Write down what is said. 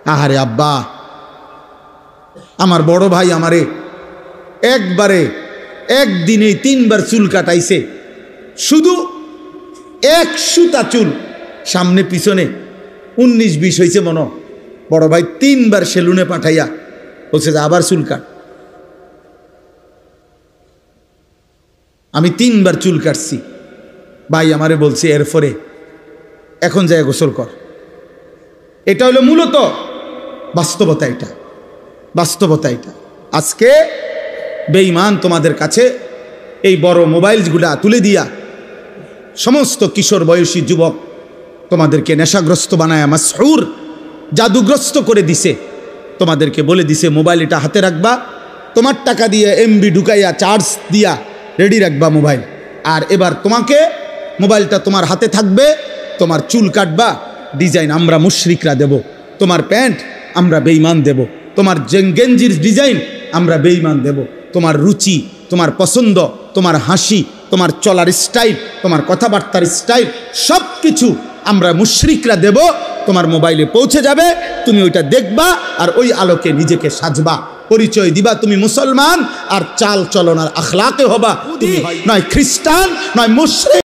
আহারে আব্বা, আমার বড় ভাই আমারে একবারে একদিনে 3 বার চুল কাটাইছে, শুধু 1 সুতা চুল, সামনে পিছনে 19-20 হয়েছে মনো। বড় ভাই 3 বার সেলুনে পাঠাইয়া বলছে যে আবার চুল কাট। আমি 3 বার চুল কাটছি। ভাই আমারে বলছে এরপরে এখন যায় গোসল কর। এটা হলো মূলত বাস্তবতা। এটা বাস্তবতা। এটা আজকে বেঈমান তোমাদের কাছে এই বড় মোবাইলগুলা তুলে দিয়া সমস্ত কিশোর বয়সী যুবক তোমাদেরকে নেশাগ্রস্ত বানায়, মাসহুর জাদুগ্রস্ত করে দিছে। তোমাদেরকে বলে দিছে মোবাইল এটা হাতে রাখবা, তোমার টাকা দিয়ে এমবি ঢুকাইয়া চার্জ দিয়া রেডি রাখবা মোবাইল। আর এবার তোমাকে মোবাইলটা তোমার হাতে থাকবে, তোমার চুল কাটবা ডিজাইন আমরা মুশরিকরা দেব, তোমার প্যান্ট আমরা বেঈমান দেব, তোমার গেঞ্জির ডিজাইন আমরা বেঈমান দেব, তোমার রুচি, তোমার পছন্দ, তোমার হাসি, তোমার চলার স্টাইল, তোমার কথাবার্তার স্টাইল সব কিছু আমরা মুশরিকরা দেব। তোমার মোবাইলে পৌঁছে যাবে, তুমি ওইটা দেখবা আর ওই আলোকে নিজেকে সাজবা, পরিচয় দিবা তুমি মুসলমান। আর চাল চলন আর আখলাকে হবা তুমি নয় খ্রিস্টান নয় মুশরিক।